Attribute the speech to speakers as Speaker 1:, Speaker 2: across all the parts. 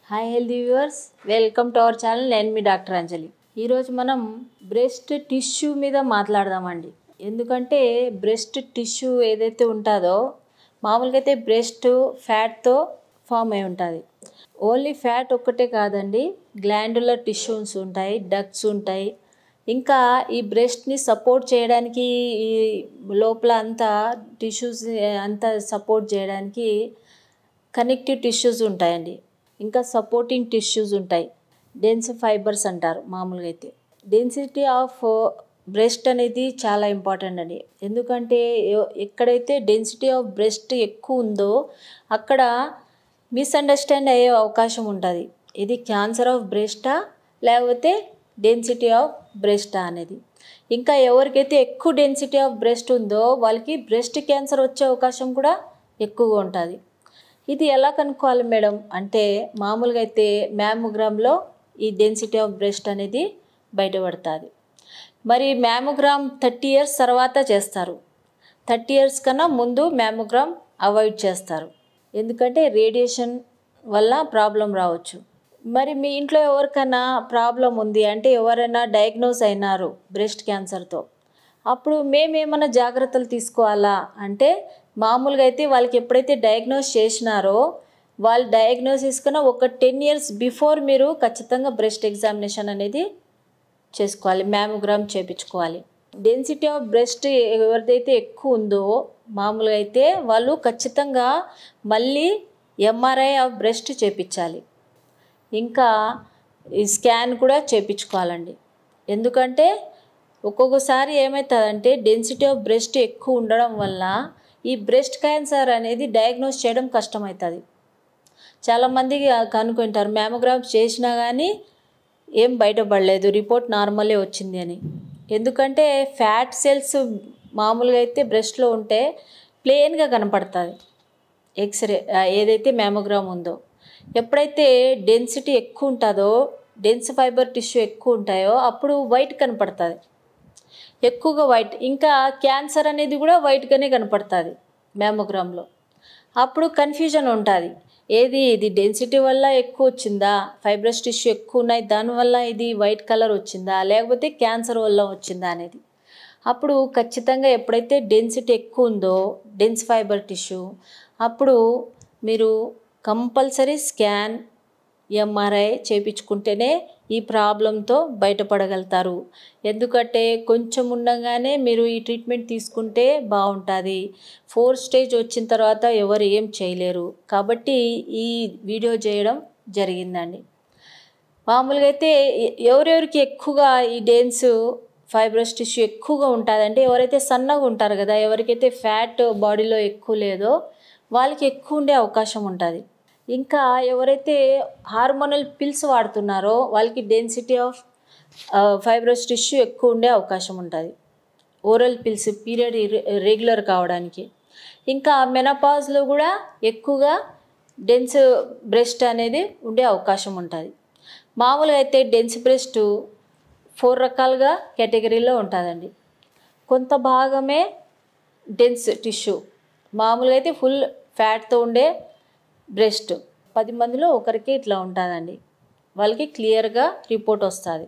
Speaker 1: Hi healthy viewers, welcome to our channel. నేను మీ doctor అంజలి. ఈరోజు మనం బ్రెస్ట్ టిష్యూ మీద మాట్లాడదామండి. ఎందుకంటే బ్రెస్ట్ టిష్యూ ఏదైతే ఉంటుందో మామూలుగా అయితే బ్రెస్ట్ ఫ్యాట్తో ఫామ్ అయి ఉంటుంది. ఓన్లీ ఫ్యాట్ ఒక్కటే కాదండి, గ్లాండులర్ టిష్యూస్ ఉంటాయి, డక్ట్స్ ఉంటాయి. ఇంకా ఈ బ్రెస్ట్ని సపోర్ట్ చేయడానికి ఈ లోపల అంతా టిష్యూస్ అంతా సపోర్ట్ చేయడానికి కనెక్టివ్ టిష్యూస్ ఉంటాయండి. ఇంకా సపోర్టింగ్ టిష్యూస్ ఉంటాయి, డెన్స్ ఫైబర్స్ అంటారు మామూలుగా అయితే. డెన్సిటీ ఆఫ్ బ్రెస్ట్ అనేది చాలా ఇంపార్టెంట్ అండి. ఎందుకంటే ఎక్కడైతే డెన్సిటీ ఆఫ్ బ్రెస్ట్ ఎక్కువ ఉందో అక్కడ మిస్అండర్స్టాండ్ అయ్యే అవకాశం ఉంటుంది. ఇది క్యాన్సర్ ఆఫ్ బ్రెస్టా లేకపోతే డెన్సిటీ ఆఫ్ బ్రెస్టా అనేది. ఇంకా ఎవరికైతే ఎక్కువ డెన్సిటీ ఆఫ్ బ్రెస్ట్ ఉందో వాళ్ళకి బ్రెస్ట్ క్యాన్సర్ వచ్చే అవకాశం కూడా ఎక్కువగా ఉంటుంది. ఇది ఎలా కనుక్కోవాలి మేడం అంటే, మామూలుగా అయితే మ్యామోగ్రామ్లో ఈ డెన్సిటీ ఆఫ్ బ్రెస్ట్ అనేది బయటపడుతుంది. మరి మ్యామోగ్రామ్ 30 years తర్వాత చేస్తారు. 30 years కన్నా ముందు మ్యామోగ్రామ్ అవాయిడ్ చేస్తారు. ఎందుకంటే రేడియేషన్ వల్ల ప్రాబ్లం రావచ్చు. మరి మీ ఇంట్లో ఎవరికైనా ప్రాబ్లం ఉంది అంటే, ఎవరైనా డయాగ్నోస్ అయినారు బ్రెస్ట్ క్యాన్సర్తో, అప్పుడు మేమేమైనా జాగ్రత్తలు తీసుకోవాలా అంటే, మామూలుగా అయితే వాళ్ళకి ఎప్పుడైతే డయాగ్నోస్ చేసినారో వాళ్ళు డయాగ్నోసిస్ కన్నా ఒక 10 years బిఫోర్ మీరు ఖచ్చితంగా బ్రెస్ట్ ఎగ్జామినేషన్ అనేది చేసుకోవాలి, మ్యామోగ్రామ్ చేయించుకోవాలి. డెన్సిటీ ఆఫ్ బ్రెస్ట్ ఎవరిదైతే ఎక్కువ ఉందో మామూలుగా అయితే వాళ్ళు ఖచ్చితంగా మళ్ళీ ఎంఆర్ఐ ఆఫ్ బ్రెస్ట్ చేయించాలి. ఇంకా ఈ స్కాన్ కూడా చేయించుకోవాలండి. ఎందుకంటే ఒక్కొక్కసారి ఏమవుతుందంటే డెన్సిటీ ఆఫ్ బ్రెస్ట్ ఎక్కువ ఉండడం వల్ల ఈ బ్రెస్ట్ క్యాన్సర్ అనేది డయాగ్నోస్ చేయడం కష్టమవుతుంది. చాలామందికి కనుక్కుంటారు మ్యామోగ్రామ్ చేసినా కానీ ఏం బయటపడలేదు, రిపోర్ట్ నార్మలే వచ్చింది అని. ఎందుకంటే ఫ్యాట్ సెల్స్ మామూలుగా అయితే బ్రెస్ట్లో ఉంటే ప్లెయిన్గా కనపడుతుంది ఎక్స్రే ఏదైతే మ్యామోగ్రామ్ ఉందో. ఎప్పుడైతే డెన్సిటీ ఎక్కువ ఉంటుందో, డెన్స్ ఫైబర్ టిష్యూ ఎక్కువ ఉంటాయో అప్పుడు వైట్ కనపడుతుంది, ఎక్కువగా వైట్. ఇంకా క్యాన్సర్ అనేది కూడా వైట్గానే కనపడుతుంది మ్యామోగ్రామ్లో. అప్పుడు కన్ఫ్యూజన్ ఉంటుంది, ఏది ఇది డెన్సిటీ వల్ల ఎక్కువ వచ్చిందా, ఫైబ్రస్ టిష్యూ ఎక్కువ ఉన్నాయి దానివల్ల ఇది వైట్ కలర్ వచ్చిందా, లేకపోతే క్యాన్సర్ వల్ల వచ్చిందా అనేది. అప్పుడు ఖచ్చితంగా ఎప్పుడైతే డెన్సిటీ ఎక్కువ ఉందో డెన్స్ ఫైబర్ టిష్యూ, అప్పుడు మీరు కంపల్సరీ స్కాన్ ఎంఆర్ఐ చేయించుకుంటేనే ఈ ప్రాబ్లంతో బయటపడగలుగుతారు. ఎందుకంటే కొంచెం ఉండగానే మీరు ఈ ట్రీట్మెంట్ తీసుకుంటే బాగుంటుంది. 4th stage వచ్చిన తర్వాత ఎవరు ఏం చేయలేరు. కాబట్టి ఈ వీడియో చేయడం జరిగిందండి. మామూలుగా అయితే ఎవరెవరికి ఎక్కువగా ఈ డెన్స్ ఫైబ్రస్ టిష్యూ ఎక్కువగా ఉంటుందంటే, ఎవరైతే సన్నగా ఉంటారు కదా, ఎవరికైతే ఫ్యాట్ బాడీలో ఎక్కువ లేదో వాళ్ళకి ఎక్కువ ఉండే అవకాశం ఉంటుంది. ఇంకా ఎవరైతే హార్మోనల్ పిల్స్ వాడుతున్నారో వాళ్ళకి డెన్సిటీ ఆఫ్ ఫైబ్రస్ టిష్యూ ఎక్కువ ఉండే అవకాశం ఉంటుంది, ఓరల్ పిల్స్ పీరియడ్ రెగ్యులర్ కావడానికి. ఇంకా మెనపాజ్లో కూడా ఎక్కువగా డెన్స్ బ్రెస్ట్ అనేది ఉండే అవకాశం ఉంటుంది. మామూలుగా అయితే డెన్స్ బ్రెస్ట్ 4 రకాలుగా కేటగిరీలో ఉంటుందండి. కొంత భాగమే డెన్స్ టిష్యూ, మామూలుగా అయితే ఫుల్ ఫ్యాట్తో ఉండే బ్రెస్ట్ 10 మందిలో ఒకరికి ఇట్లా ఉంటుందండి. వాళ్ళకి క్లియర్గా రిపోర్ట్ వస్తుంది.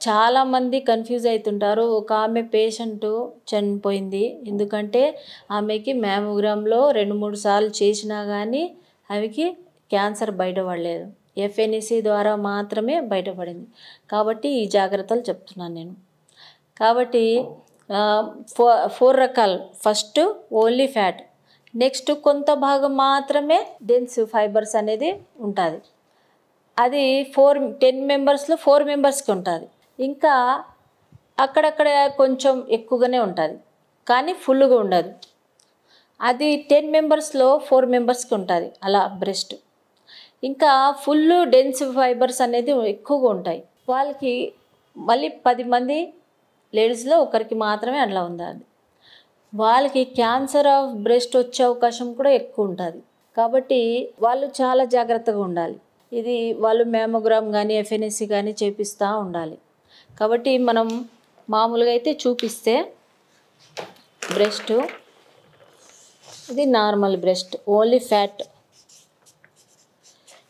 Speaker 1: చాలామంది కన్ఫ్యూజ్ అవుతుంటారు. ఒక ఆమె పేషెంట్ చనిపోయింది, ఎందుకంటే ఆమెకి మ్యామోగ్రామ్లో 2-3 సార్లు చేసినా కానీ ఆమెకి క్యాన్సర్ బయటపడలేదు, ఎఫ్ఎన్ఏసి ద్వారా మాత్రమే బయటపడింది. కాబట్టి ఈ జాగ్రత్తలు చెప్తున్నాను నేను. కాబట్టి 4 రకాలు. ఫస్ట్ ఓన్లీ ఫ్యాట్, నెక్స్ట్ కొంత భాగం మాత్రమే డెన్స్ ఫైబర్స్ అనేది ఉంటుంది. అది 10 మెంబర్స్లో 4 మెంబర్స్కి ఉంటుంది. ఇంకా అక్కడక్కడ కొంచెం ఎక్కువగానే ఉంటుంది కానీ ఫుల్గా ఉండదు. అది 10 మెంబర్స్లో 4 మెంబర్స్కి ఉంటుంది అలా బ్రెస్ట్. ఇంకా ఫుల్ డెన్స్ ఫైబర్స్ అనేది ఎక్కువగా ఉంటాయి వాళ్ళకి. మళ్ళీ 10 మంది లేడీస్లో ఒకరికి మాత్రమే అట్లా ఉండాలి. వాళ్ళకి క్యాన్సర్ ఆఫ్ బ్రెస్ట్ వచ్చే అవకాశం కూడా ఎక్కువ ఉంటుంది. కాబట్టి వాళ్ళు చాలా జాగ్రత్తగా ఉండాలి. ఇది వాళ్ళు మ్యామోగ్రామ్ కానీ ఎఫ్ఎన్ఎస్సి కానీ చేపిస్తూ ఉండాలి. కాబట్టి మనం మామూలుగా అయితే చూపిస్తే బ్రెస్ట్ ఇది నార్మల్ బ్రెస్ట్, ఓన్లీ ఫ్యాట్.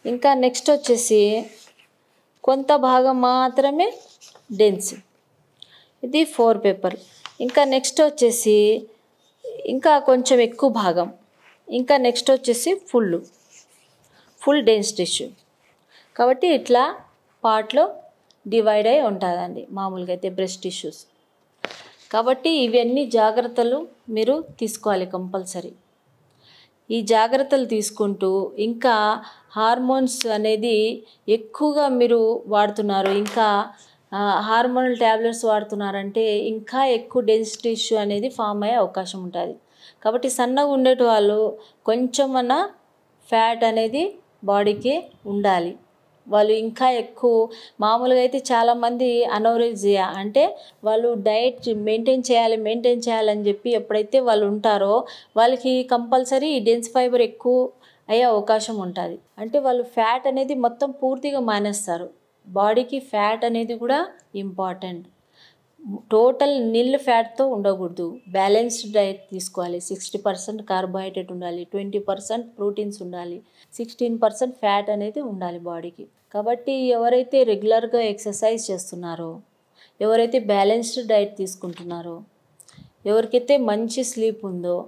Speaker 1: ఇంకా నెక్స్ట్ వచ్చేసి కొంత భాగం మాత్రమే డెన్స్, ఇది 4 పేపర్. ఇంకా నెక్స్ట్ వచ్చేసి ఇంకా కొంచెం ఎక్కువ భాగం, ఇంకా నెక్స్ట్ వచ్చేసి ఫుల్ డెన్స్ టిష్యూ. కాబట్టి ఇట్లా పార్ట్లో డివైడ్ అయి ఉంటుందండి మామూలుగా అయితే బ్రెస్ట్ టిష్యూస్. కాబట్టి ఇవన్నీ జాగ్రత్తలు మీరు తీసుకోవాలి కంపల్సరీ. ఈ జాగ్రత్తలు తీసుకుంటూ ఇంకా హార్మోన్స్ అనేది ఎక్కువగా మీరు వాడుతున్నారు, ఇంకా హార్మోనల్ ట్యాబ్లెట్స్ వాడుతున్నారంటే ఇంకా ఎక్కువ డెన్స్ టిష్యూ అనేది ఫామ్ అయ్యే అవకాశం ఉంటుంది. కాబట్టి సన్నగా ఉండేటి వాళ్ళు కొంచెమన్నా ఫ్యాట్ అనేది బాడీకి ఉండాలి. వాళ్ళు ఇంకా ఎక్కువ మామూలుగా అయితే చాలామంది అనోరెక్సియా అంటే వాళ్ళు డైట్ మెయింటైన్ చేయాలని చెప్పి ఎప్పుడైతే వాళ్ళు ఉంటారో వాళ్ళకి కంపల్సరీ డెన్స్ ఫైబర్ ఎక్కువ అయ్యే అవకాశం ఉంటుంది. అంటే వాళ్ళు ఫ్యాట్ అనేది మొత్తం పూర్తిగా మానేస్తారు. బాడీకి ఫ్యాట్ అనేది కూడా ఇంపార్టెంట్. టోటల్ నిల్ ఫ్యాట్తో ఉండకూడదు, బ్యాలెన్స్డ్ డైట్ తీసుకోవాలి. 60% కార్బోహైడ్రేట్ ఉండాలి, 20% ప్రోటీన్స్ ఉండాలి, 16% ఫ్యాట్ అనేది ఉండాలి బాడీకి. కాబట్టి ఎవరైతే రెగ్యులర్గా ఎక్సర్సైజ్ చేస్తున్నారో, ఎవరైతే బ్యాలెన్స్డ్ డైట్ తీసుకుంటున్నారో, ఎవరికైతే మంచి స్లీప్ ఉందో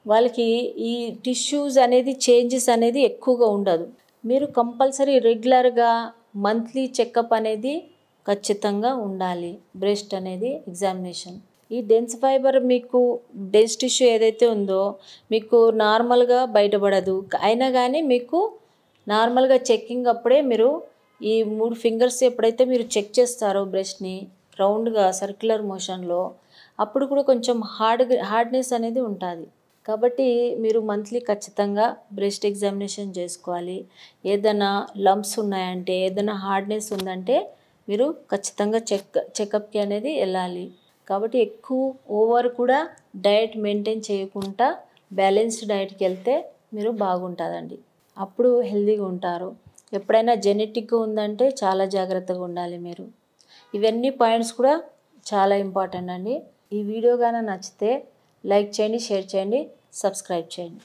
Speaker 1: వాళ్ళకి ఈ టిష్యూస్ అనేది చేంజెస్ అనేది ఎక్కువగా ఉండదు. మీరు కంపల్సరీ రెగ్యులర్గా మంత్లీ చెకప్ అనేది ఖచ్చితంగా ఉండాలి. బ్రెస్ట్ అనేది ఎగ్జామినేషన్. ఈ డెన్స్ ఫైబర్ మీకు డెన్స్ టిష్యూ ఏదైతే ఉందో మీకు నార్మల్గా బయటపడదు, అయినా కానీ మీకు నార్మల్గా చెక్కింగ్ అప్పుడే మీరు ఈ 3 ఫింగర్స్ ఎప్పుడైతే మీరు చెక్ చేస్తారో బ్రెస్ట్ని రౌండ్గా సర్క్యులర్ మోషన్లో, అప్పుడు కూడా కొంచెం హార్డ్నెస్ అనేది ఉంటుంది. కాబట్టి మీరు మంత్లీ ఖచ్చితంగా బ్రెస్ట్ ఎగ్జామినేషన్ చేసుకోవాలి. ఏదైనా లంప్స్ ఉన్నాయంటే, ఏదైనా హార్డ్నెస్ ఉందంటే మీరు ఖచ్చితంగా చెకప్కి అనేది వెళ్ళాలి. కాబట్టి ఎక్కువ ఓవర్ కూడా డైట్ మెయింటైన్ చేయకుండా బ్యాలెన్స్డ్ డైట్కి వెళ్తే మీరు బాగుంటుందండి, అప్పుడు హెల్తీగా ఉంటారు. ఎప్పుడైనా జెనెటిక్గా ఉందంటే చాలా జాగ్రత్తగా ఉండాలి మీరు. ఇవన్నీ పాయింట్స్ కూడా చాలా ఇంపార్టెంట్ అండి. ఈ వీడియో కానీ నచ్చితే లైక్ చేయండి, షేర్ చేయండి, సబ్స్క్రైబ్ చేయండి.